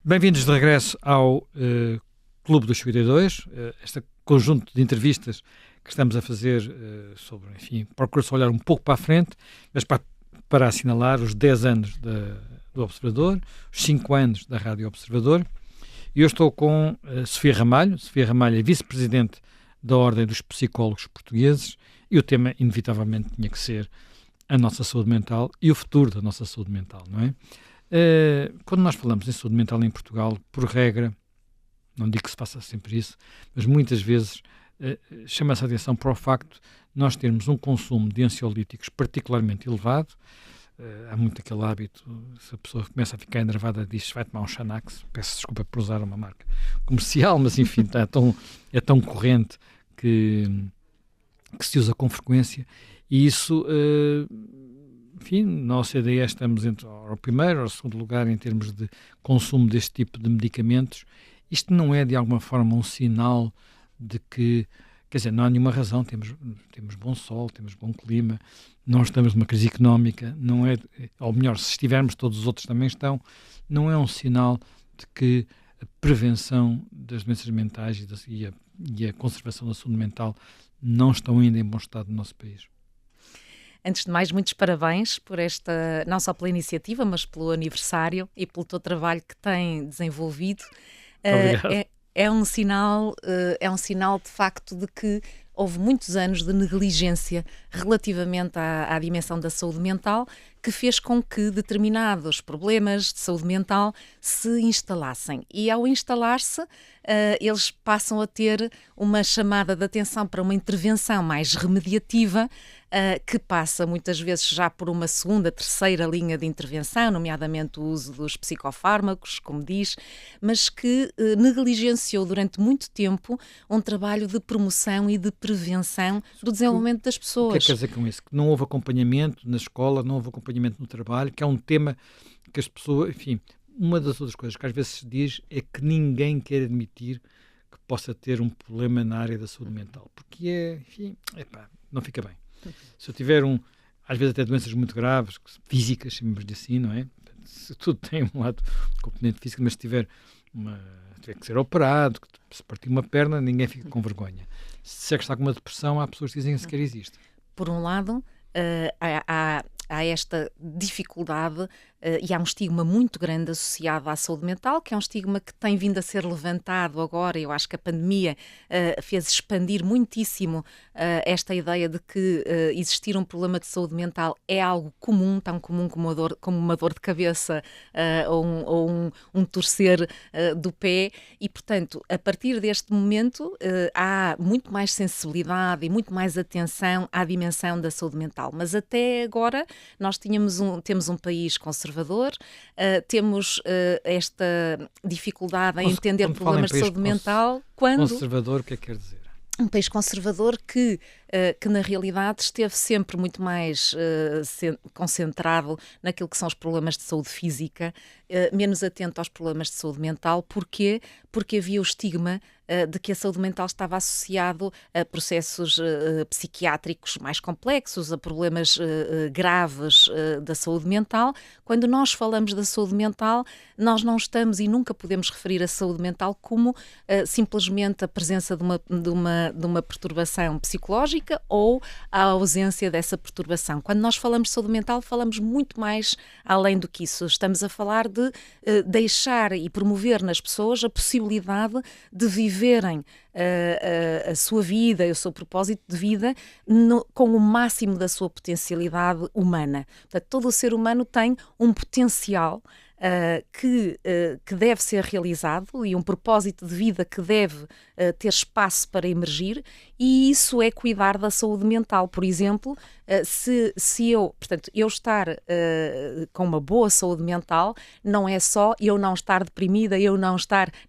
Bem-vindos de regresso ao Clube dos 52, este conjunto de entrevistas que estamos a fazer sobre, enfim, procura-se olhar um pouco para a frente, mas para assinalar os 10 anos do Observador, os 5 anos da Rádio Observador. E eu estou com Sofia Ramalho. Sofia Ramalho é vice-presidente da Ordem dos Psicólogos Portugueses e o tema, inevitavelmente, tinha que ser a nossa saúde mental e o futuro da nossa saúde mental, não é? Quando nós falamos em saúde mental em Portugal, por regra, não digo que se faça sempre isso, mas muitas vezes chama-se a atenção para o facto de nós termos um consumo de ansiolíticos particularmente elevado. Há muito aquele hábito, se a pessoa começa a ficar enervada, diz vai tomar um Xanax, peço desculpa por usar uma marca comercial, mas enfim, é tão corrente que se usa com frequência, e isso... enfim, na OCDE estamos entre ao primeiro ou ao segundo lugar em termos de consumo deste tipo de medicamentos. Isto não é de alguma forma um sinal de que, quer dizer, não há nenhuma razão, temos bom sol, temos bom clima, não estamos numa crise económica, não é, ou melhor, se estivermos, todos os outros também estão, não é um sinal de que a prevenção das doenças mentais e a conservação da saúde mental não estão ainda em bom estado no nosso país. Antes de mais, muitos parabéns por esta, não só pela iniciativa, mas pelo aniversário e pelo teu trabalho que tem desenvolvido. É um sinal de facto de que houve muitos anos de negligência relativamente à dimensão da saúde mental, que fez com que determinados problemas de saúde mental se instalassem. E ao instalar-se, eles passam a ter uma chamada de atenção para uma intervenção mais remediativa, que passa muitas vezes já por uma segunda, terceira linha de intervenção, nomeadamente o uso dos psicofármacos, como diz, mas que negligenciou durante muito tempo um trabalho de promoção e de prevenção do desenvolvimento das pessoas. O que é que quer dizer com isso? Que não houve acompanhamento na escola, não houve acompanhamento no trabalho, que é um tema que as pessoas, enfim, uma das outras coisas que às vezes se diz é que ninguém quer admitir que possa ter um problema na área da saúde mental, porque não fica bem. Se eu tiver às vezes até doenças muito graves, físicas, chamamos-lhe assim, não é? Se tudo tem um lado componente físico, mas se tiver que ser operado, se partir uma perna, ninguém fica com vergonha. Se é que está com uma depressão, há pessoas que dizem que sequer existe. Por um lado, há esta dificuldade e há um estigma muito grande associado à saúde mental, que é um estigma que tem vindo a ser levantado agora. Eu acho que a pandemia fez expandir muitíssimo esta ideia de que existir um problema de saúde mental é algo comum, tão comum como uma dor de cabeça ou um torcer do pé, e portanto, a partir deste momento há muito mais sensibilidade e muito mais atenção à dimensão da saúde mental. Mas até agora nós temos um país conservador, temos esta dificuldade em entender problemas de saúde mental. Conservador, o que é que quer dizer? Um país conservador que na realidade esteve sempre muito mais concentrado naquilo que são os problemas de saúde física, menos atento aos problemas de saúde mental. Porquê? Porque havia o estigma de que a saúde mental estava associado a processos psiquiátricos mais complexos, a problemas graves da saúde mental. Quando nós falamos da saúde mental, nós não estamos e nunca podemos referir a saúde mental como simplesmente a presença de uma perturbação psicológica ou a ausência dessa perturbação. Quando nós falamos de saúde mental, falamos muito mais além do que isso. Estamos a falar de deixar e promover nas pessoas a possibilidade de viverem a sua vida e o seu propósito de vida com o máximo da sua potencialidade humana. Portanto, todo o ser humano tem um potencial que deve ser realizado e um propósito de vida que deve ter espaço para emergir, e isso é cuidar da saúde mental. Por exemplo, se eu estar com uma boa saúde mental, não é só eu não estar deprimida,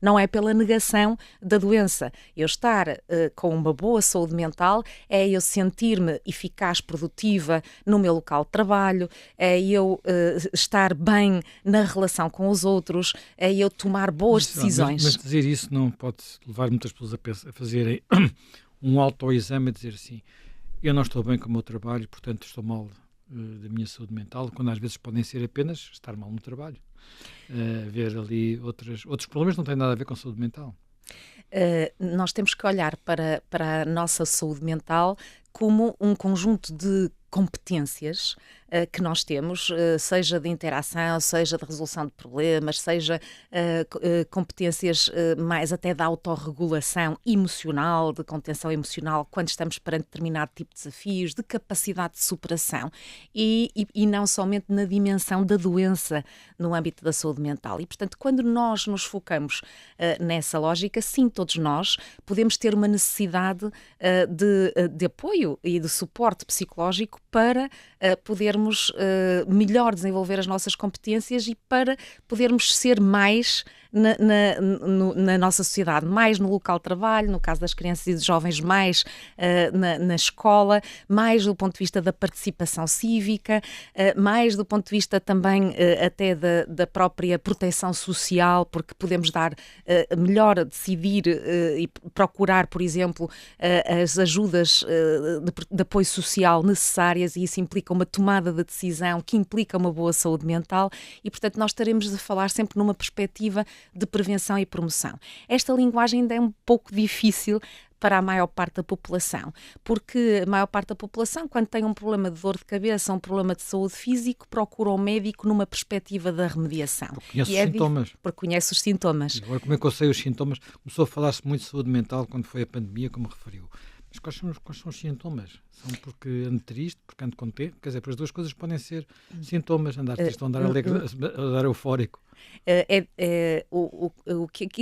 não é pela negação da doença. Eu estar com uma boa saúde mental é eu sentir-me eficaz, produtiva no meu local de trabalho, é eu estar bem na relação com os outros, é eu tomar boas decisões. Mas dizer isso não pode levar muitas pessoas a fazerem um autoexame, a dizer assim: eu não estou bem com o meu trabalho, portanto estou mal da minha saúde mental, quando às vezes podem ser apenas estar mal no trabalho. Haver ali outros problemas que não têm nada a ver com saúde mental. Nós temos que olhar para a nossa saúde mental como um conjunto de competências que nós temos, seja de interação, seja de resolução de problemas, seja competências mais até de autorregulação emocional, de contenção emocional, quando estamos perante determinado tipo de desafios, de capacidade de superação e não somente na dimensão da doença no âmbito da saúde mental. E, portanto, quando nós nos focamos nessa lógica, sim, todos nós podemos ter uma necessidade de apoio e de suporte psicológico para podermos melhor desenvolver as nossas competências e para podermos ser mais na nossa sociedade, mais no local de trabalho, no caso das crianças e dos jovens, mais na escola, mais do ponto de vista da participação cívica, mais do ponto de vista também até da própria proteção social, porque podemos dar melhor a decidir e procurar, por exemplo, as ajudas de apoio social necessárias, e isso implica uma tomada de decisão que implica uma boa saúde mental e, portanto, nós estaremos a falar sempre numa perspectiva de prevenção e promoção. Esta linguagem ainda é um pouco difícil para a maior parte da população, porque a maior parte da população, quando tem um problema de dor de cabeça, um problema de saúde físico, procura um médico numa perspectiva da remediação. Porque conhece os sintomas. Porque conhece os sintomas. Agora, como é que eu sei os sintomas? Começou a falar-se muito de saúde mental quando foi a pandemia, como referiu. Mas quais são os sintomas? São porque ando triste, porque ando contente? Quer dizer, as duas coisas podem ser sintomas, andar triste ou andar alegre, andar eufórico.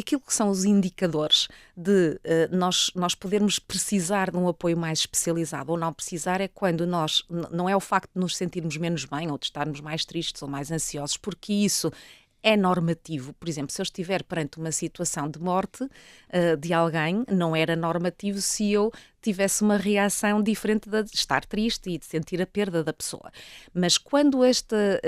Aquilo que são os indicadores de nós podermos precisar de um apoio mais especializado ou não precisar é quando não é o facto de nos sentirmos menos bem ou de estarmos mais tristes ou mais ansiosos, porque isso é normativo. Por exemplo, se eu estiver perante uma situação de morte de alguém, não era normativo se eu tivesse uma reação diferente de estar triste e de sentir a perda da pessoa. Mas quando esta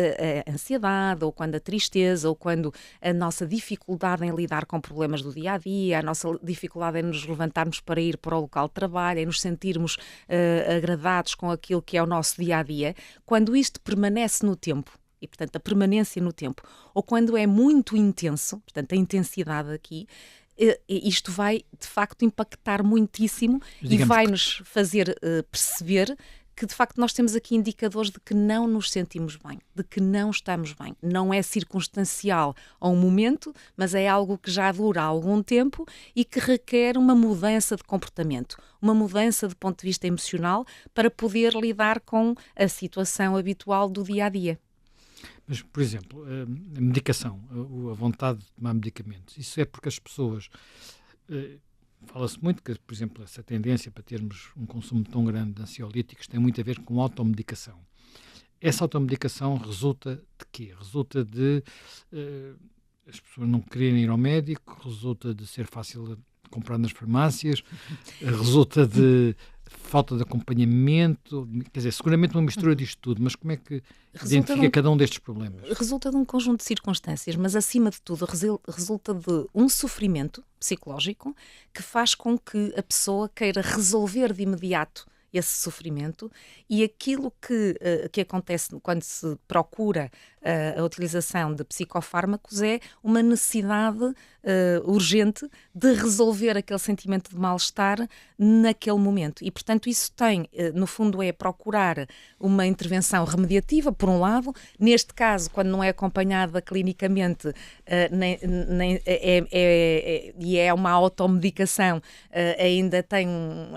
ansiedade, ou quando a tristeza, ou quando a nossa dificuldade em lidar com problemas do dia-a-dia, a nossa dificuldade em nos levantarmos para ir para o local de trabalho, em nos sentirmos agradados com aquilo que é o nosso dia-a-dia, quando isto permanece no tempo, e, portanto, a permanência no tempo, ou quando é muito intenso, portanto, a intensidade aqui, isto vai, de facto, impactar muitíssimo e vai-nos fazer perceber que, de facto, nós temos aqui indicadores de que não nos sentimos bem, de que não estamos bem. Não é circunstancial a um momento, mas é algo que já dura há algum tempo e que requer uma mudança de comportamento, uma mudança de ponto de vista emocional para poder lidar com a situação habitual do dia-a-dia. Mas, por exemplo, a medicação, a vontade de tomar medicamentos, isso é porque as pessoas... Fala-se muito que, por exemplo, essa tendência para termos um consumo tão grande de ansiolíticos tem muito a ver com automedicação. Essa automedicação resulta de quê? Resulta de as pessoas não quererem ir ao médico, resulta de ser fácil comprar nas farmácias, resulta de falta de acompanhamento, quer dizer, seguramente uma mistura disto tudo, mas como é que identifica cada um destes problemas? Resulta de um conjunto de circunstâncias, mas acima de tudo resulta de um sofrimento psicológico que faz com que a pessoa queira resolver de imediato esse sofrimento, e aquilo que acontece quando se procura a utilização de psicofármacos é uma necessidade urgente de resolver aquele sentimento de mal-estar naquele momento. E, portanto, isso tem, no fundo, é procurar uma intervenção remediativa, por um lado. Neste caso, quando não é acompanhada clinicamente e é uma automedicação, ainda tem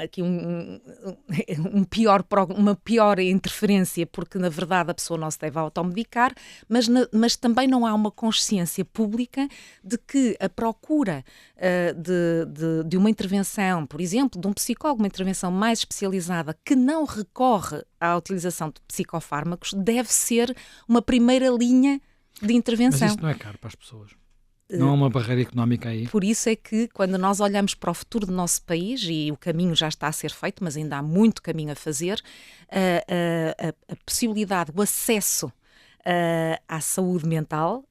aqui uma pior interferência, porque na verdade a pessoa não se deve automedicar, mas também não há uma consciência pública de que a procura de uma intervenção, por exemplo, de um psicólogo, uma intervenção mais especializada que não recorre à utilização de psicofármacos, deve ser uma primeira linha de intervenção. Mas isso não é caro para as pessoas? Não há uma barreira económica aí? Por isso é que, quando nós olhamos para o futuro do nosso país, e o caminho já está a ser feito, mas ainda há muito caminho a fazer, a possibilidade, o acesso à saúde mental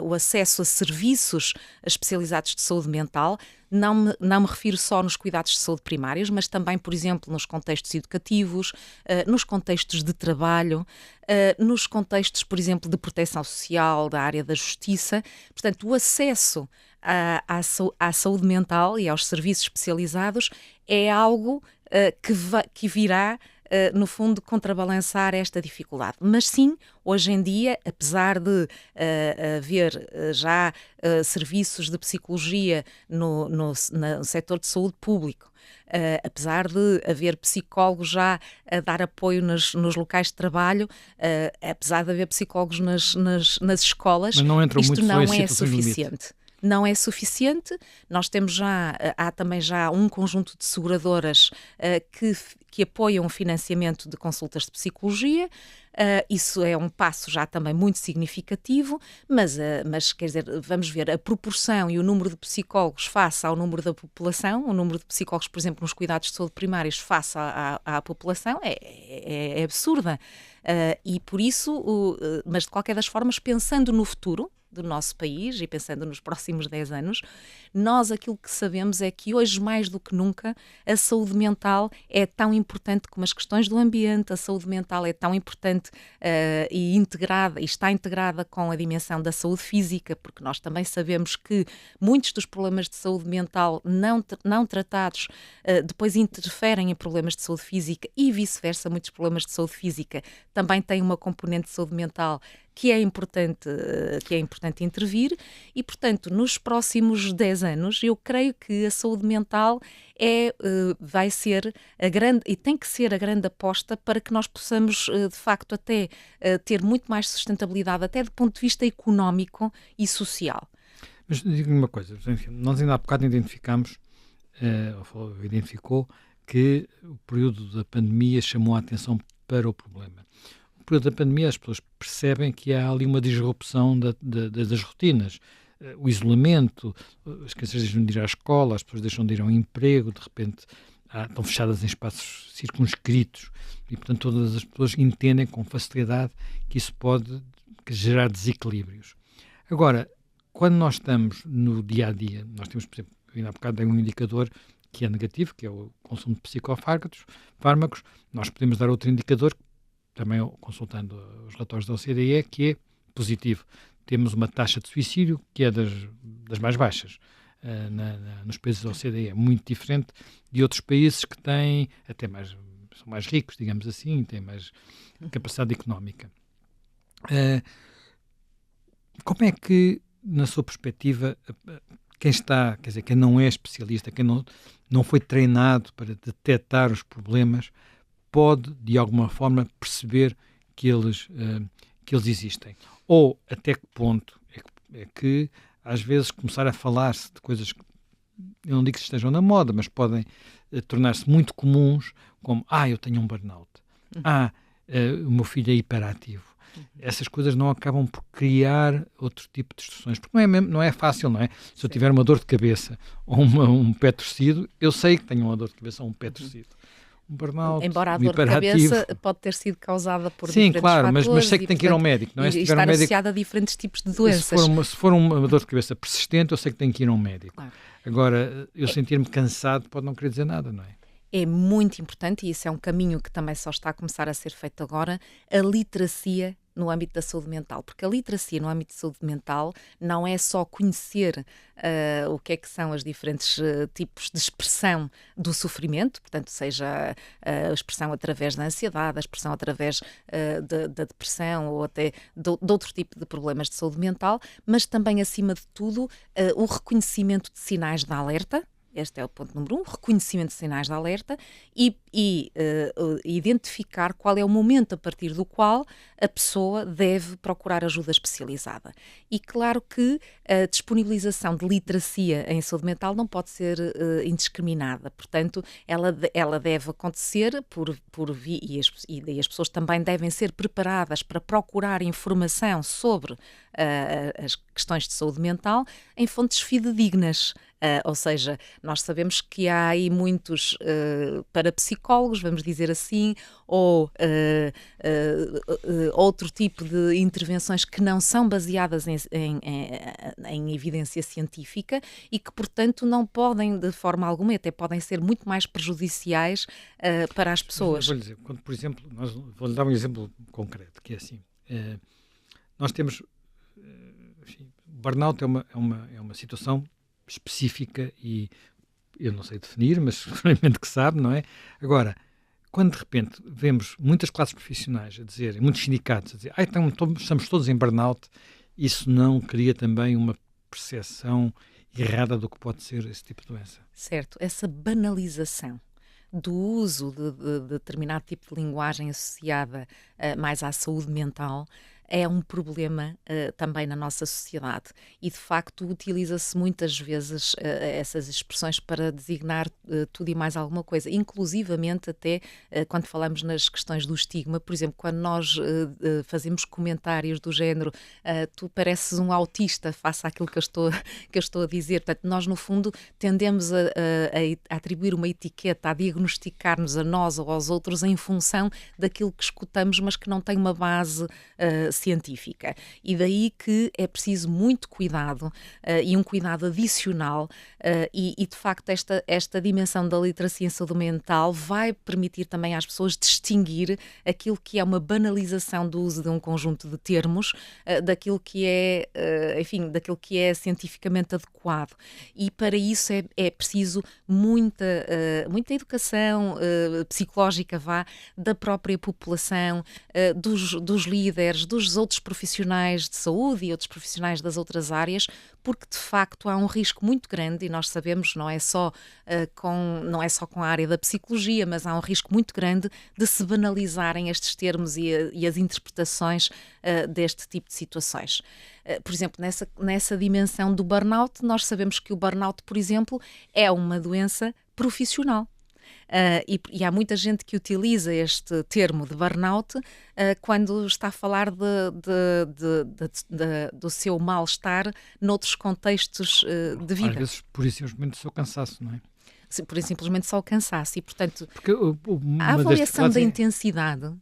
o acesso a serviços especializados de saúde mental. Não me refiro só nos cuidados de saúde primários, mas também, por exemplo, nos contextos educativos, nos contextos de trabalho, nos contextos, por exemplo, de proteção social, da área da justiça. Portanto, o acesso à saúde mental e aos serviços especializados é algo que virá, no fundo, contrabalançar esta dificuldade. Mas sim, hoje em dia, apesar de haver já serviços de psicologia no setor de saúde público, apesar de haver psicólogos já a dar apoio nos locais de trabalho, apesar de haver psicólogos nas escolas, isto não é suficiente. Não é suficiente. Nós temos há também já um conjunto de seguradoras que apoiam o financiamento de consultas de psicologia. Isso é um passo já também muito significativo, mas quer dizer, vamos ver a proporção e o número de psicólogos face ao número da população, o número de psicólogos, por exemplo, nos cuidados de saúde primários face à população é absurda. E por isso, mas de qualquer das formas, pensando no futuro do nosso país e pensando nos próximos 10 anos, nós aquilo que sabemos é que hoje, mais do que nunca, a saúde mental é tão importante como as questões do ambiente. A saúde mental é tão importante e está integrada com a dimensão da saúde física, porque nós também sabemos que muitos dos problemas de saúde mental não tratados depois interferem em problemas de saúde física e vice-versa. Muitos problemas de saúde física também têm uma componente de saúde mental que é importante intervir e, portanto, nos próximos 10 anos, eu creio que a saúde mental vai ser a grande, e tem que ser a grande aposta para que nós possamos, de facto, até ter muito mais sustentabilidade, até do ponto de vista económico e social. Mas digo-me uma coisa, nós ainda há bocado identificou que o período da pandemia chamou a atenção para o problema. No período da pandemia as pessoas percebem que há ali uma disrupção das rotinas, o isolamento, as crianças deixam de ir à escola, as pessoas deixam de ir ao emprego, de repente estão fechadas em espaços circunscritos e, portanto, todas as pessoas entendem com facilidade que isso pode gerar desequilíbrios. Agora, quando nós estamos no dia-a-dia, nós temos, por exemplo, ainda há bocado um indicador que é negativo, que é o consumo de psicofármacos. Nós podemos dar outro indicador, também consultando os relatórios da OCDE, que é positivo. Temos uma taxa de suicídio que é das mais baixas nos países da OCDE, muito diferente de outros países que têm são mais ricos, digamos assim, têm mais capacidade económica. Como é que, na sua perspectiva, quem não é especialista, quem não foi treinado para detectar os problemas, pode, de alguma forma, perceber que eles existem? Ou até que ponto é que, às vezes, começar a falar-se de coisas que, eu não digo que estejam na moda, mas podem tornar-se muito comuns, como, eu tenho um burnout, o meu filho é hiperativo. Essas coisas não acabam por criar outro tipo de distorções, porque não é fácil, não é? Se eu tiver uma dor de cabeça ou um pé torcido, eu sei que tenho uma dor de cabeça ou um pé torcido. Um burnout, embora a dor de cabeça pode ter sido causada por diferentes fatores. Mas sei que tem que ir ao médico, não é? E estar associada a diferentes tipos de doenças. Se for uma dor de cabeça persistente, eu sei que tenho que ir a um médico. Claro. Agora, eu sentir-me cansado pode não querer dizer nada, não é? É muito importante, e isso é um caminho que também só está a começar a ser feito agora, a literacia no âmbito da saúde mental, porque a literacia no âmbito de saúde mental não é só conhecer o que é que são os diferentes tipos de expressão do sofrimento, portanto, seja a expressão através da ansiedade, a expressão através da depressão ou até de outro tipo de problemas de saúde mental, mas também, acima de tudo, o reconhecimento de sinais de alerta. Este é o ponto número 1, reconhecimento de sinais de alerta e identificar qual é o momento a partir do qual a pessoa deve procurar ajuda especializada. E claro que a disponibilização de literacia em saúde mental não pode ser indiscriminada, portanto, ela deve acontecer e as pessoas também devem ser preparadas para procurar informação sobre as questões de saúde mental em fontes fidedignas. Ou seja, nós sabemos que há aí muitos parapsicólogos, vamos dizer assim, ou outro tipo de intervenções que não são baseadas em evidência científica e que, portanto, não podem, de forma alguma, até podem ser muito mais prejudiciais para as pessoas. Vou-lhe dizer, quando, por exemplo, vou-lhe dar um exemplo concreto, que é assim, nós temos, enfim, burnout é uma situação específica e eu não sei definir, mas seguramente que sabe, não é? Agora, quando de repente vemos muitas classes profissionais a dizer, muitos sindicatos a dizer, então, estamos todos em burnout, isso não cria também uma percepção errada do que pode ser esse tipo de doença? Certo, essa banalização do uso de determinado tipo de linguagem associada mais à saúde mental é um problema também na nossa sociedade e, de facto, utiliza-se muitas vezes essas expressões para designar tudo e mais alguma coisa, inclusivamente até quando falamos nas questões do estigma. Por exemplo, quando nós fazemos comentários do género tu pareces um autista face àquilo que eu estou a dizer. Portanto, nós, no fundo, tendemos a atribuir uma etiqueta, a diagnosticar-nos a nós ou aos outros em função daquilo que escutamos, mas que não tem uma base científica. E daí que é preciso muito cuidado e um cuidado adicional e de facto esta dimensão da literacia em saúde mental vai permitir também às pessoas distinguir aquilo que é uma banalização do uso de um conjunto de termos daquilo que é, enfim, daquilo que é cientificamente adequado. E para isso é preciso muita educação psicológica da própria população, dos líderes, dos outros profissionais de saúde e outros profissionais das outras áreas, porque de facto há um risco muito grande e nós sabemos, não é só com a área da psicologia, mas há um risco muito grande de se banalizarem estes termos e as interpretações deste tipo de situações. Por exemplo, nessa dimensão do burnout, nós sabemos que o burnout, por exemplo, é uma doença profissional. E há muita gente que utiliza este termo de burnout quando está a falar do seu mal-estar noutros contextos de vida. Às vezes, por isso, simplesmente, o seu cansaço, não é? Por simplesmente só o cansaço. E, portanto, porque a avaliação da intensidade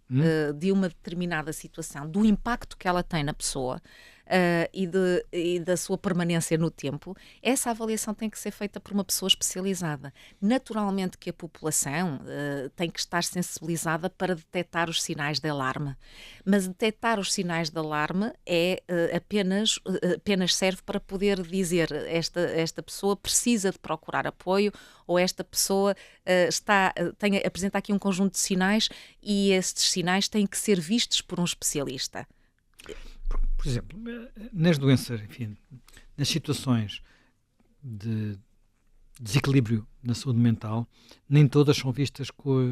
de uma determinada situação, do impacto que ela tem na pessoa, e da sua permanência no tempo, essa avaliação tem que ser feita por uma pessoa especializada. Naturalmente que a população tem que estar sensibilizada para detectar os sinais de alarme, mas detectar os sinais de alarme apenas serve para poder dizer esta pessoa precisa de procurar apoio ou esta pessoa apresenta aqui um conjunto de sinais e estes sinais têm que ser vistos por um especialista. Por exemplo, nas doenças, enfim, nas situações de desequilíbrio na saúde mental, nem todas são vistas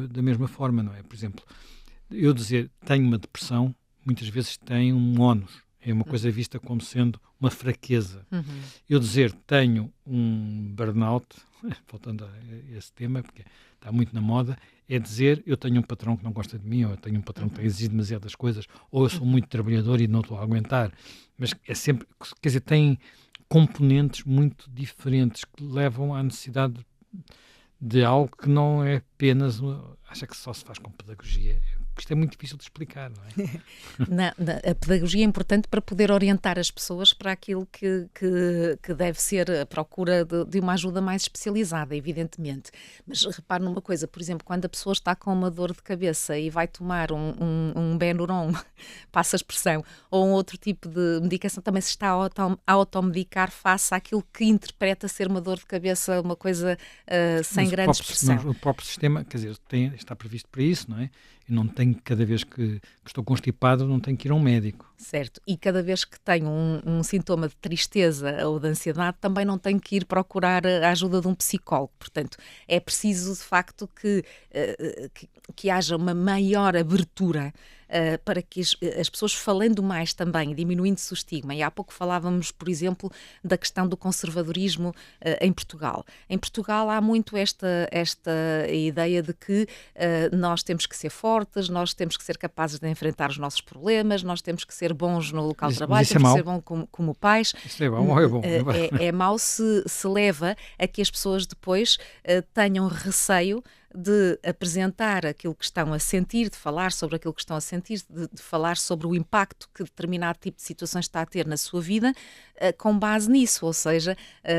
da mesma forma, não é? Por exemplo, eu dizer tenho uma depressão, muitas vezes tem um ónus, é uma coisa vista como sendo uma fraqueza. Uhum. Eu dizer tenho um burnout, voltando a esse tema, porque está muito na moda, é dizer eu tenho um patrão que não gosta de mim, ou eu tenho um patrão que exige demasiadas coisas, ou eu sou muito trabalhador e não estou a aguentar. Mas é sempre, quer dizer, tem componentes muito diferentes que levam à necessidade de algo que não é apenas, acha que só se faz com pedagogia. Isto é muito difícil de explicar, não é? A pedagogia é importante para poder orientar as pessoas para aquilo que deve ser a procura de uma ajuda mais especializada, evidentemente. Mas repare numa coisa, por exemplo, quando a pessoa está com uma dor de cabeça e vai tomar um Benuron, passa a expressão, ou um outro tipo de medicação, também se está a automedicar face àquilo que interpreta ser uma dor de cabeça, uma coisa sem grande expressão. O próprio sistema, quer dizer, está previsto para isso, não é? Eu não tenho, cada vez que estou constipado, não tenho que ir a um médico. Certo, e cada vez que tenho um sintoma de tristeza ou de ansiedade, também não tenho que ir procurar a ajuda de um psicólogo. Portanto, é preciso, de facto, que haja uma maior abertura para que as pessoas falando mais também, diminuindo-se o estigma. E há pouco falávamos, por exemplo, da questão do conservadorismo em Portugal. Em Portugal há muito esta ideia de que nós temos que ser fortes, nós temos que ser capazes de enfrentar os nossos problemas, nós temos que ser bons no local de trabalho, temos que ser bons como pais. Isso é bom ou é bom? É mau se leva a que as pessoas depois tenham receio de apresentar aquilo que estão a sentir, de falar sobre aquilo que estão a sentir, de falar sobre o impacto que determinado tipo de situações está a ter na sua vida, com base nisso. Ou seja,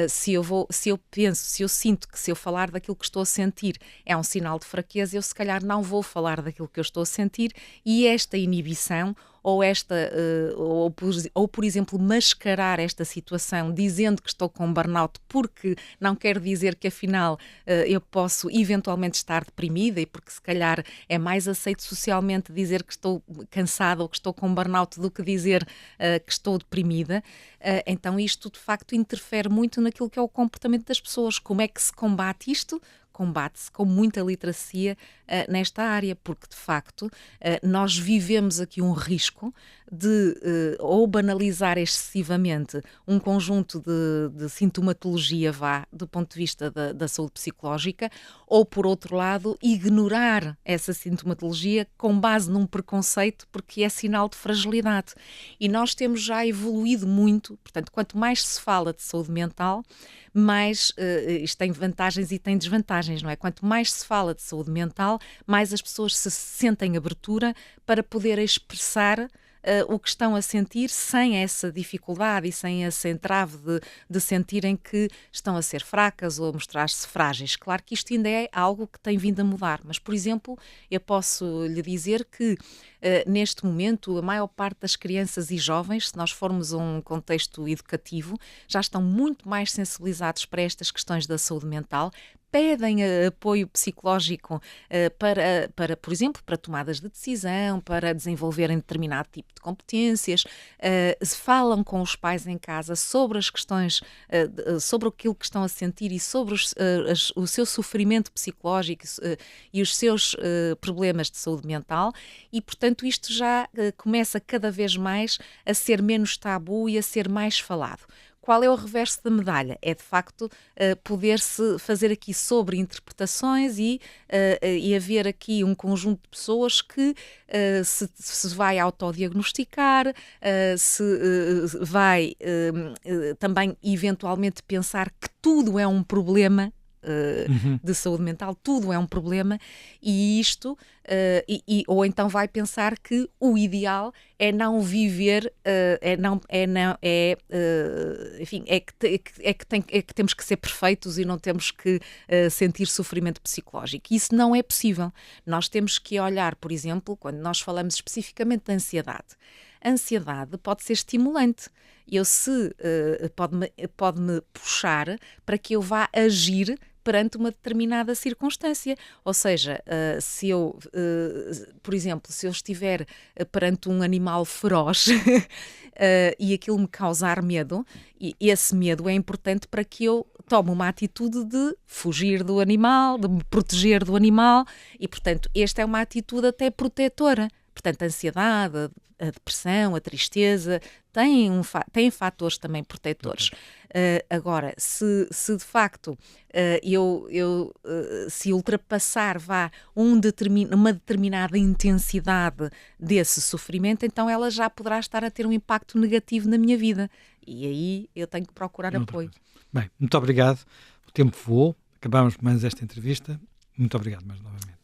se eu sinto que se eu falar daquilo que estou a sentir é um sinal de fraqueza, eu se calhar não vou falar daquilo que eu estou a sentir, e esta inibição ou por exemplo, mascarar esta situação dizendo que estou com burnout, porque não quer dizer que afinal eu posso eventualmente estar deprimida, e porque se calhar é mais aceito socialmente dizer que estou cansada ou que estou com burnout do que dizer que estou deprimida. Então isto de facto interfere muito naquilo que é o comportamento das pessoas. Como é que se combate isto? Combate-se com muita literacia nesta área, porque de facto nós vivemos aqui um risco de ou banalizar excessivamente um conjunto de sintomatologia do ponto de vista da saúde psicológica, ou por outro lado ignorar essa sintomatologia com base num preconceito, porque é sinal de fragilidade. E nós temos já evoluído muito, portanto, quanto mais se fala de saúde mental, mais isto tem vantagens e tem desvantagens, não é? Quanto mais se fala de saúde mental, mais as pessoas se sentem abertura para poder expressar o que estão a sentir, sem essa dificuldade e sem esse entrave de sentirem que estão a ser fracas ou a mostrar-se frágeis. Claro que isto ainda é algo que tem vindo a mudar, mas, por exemplo, eu posso lhe dizer que neste momento a maior parte das crianças e jovens, se nós formos a um contexto educativo, já estão muito mais sensibilizados para estas questões da saúde mental, pedem apoio psicológico para, por exemplo, para tomadas de decisão, para desenvolverem determinado tipo de competências, falam com os pais em casa sobre as questões, sobre aquilo que estão a sentir e sobre o seu sofrimento psicológico e os seus problemas de saúde mental, e, portanto, isto já começa cada vez mais a ser menos tabu e a ser mais falado. Qual é o reverso da medalha? É, de facto, poder-se fazer aqui sobre interpretações e haver aqui um conjunto de pessoas que se vai autodiagnosticar, se vai também, eventualmente, pensar que tudo é um problema de saúde mental, tudo é um problema, e isto, ou então vai pensar que o ideal é não viver, enfim, é que temos que ser perfeitos e não temos que sentir sofrimento psicológico. Isso não é possível. Nós temos que olhar, por exemplo, quando nós falamos especificamente de ansiedade. A ansiedade pode ser estimulante. Pode-me puxar para que eu vá agir perante uma determinada circunstância. Ou seja, se eu, por exemplo, se eu estiver perante um animal feroz e aquilo me causar medo, e esse medo é importante para que eu tome uma atitude de fugir do animal, de me proteger do animal, e, portanto, esta é uma atitude até protetora. Portanto, a ansiedade, a depressão, a tristeza, têm fatores também protetores. Agora, se de facto se ultrapassar uma determinada intensidade desse sofrimento, então ela já poderá estar a ter um impacto negativo na minha vida. E aí eu tenho que procurar apoio. Bem, muito obrigado. O tempo voou. Acabámos mais esta entrevista. Muito obrigado mais novamente.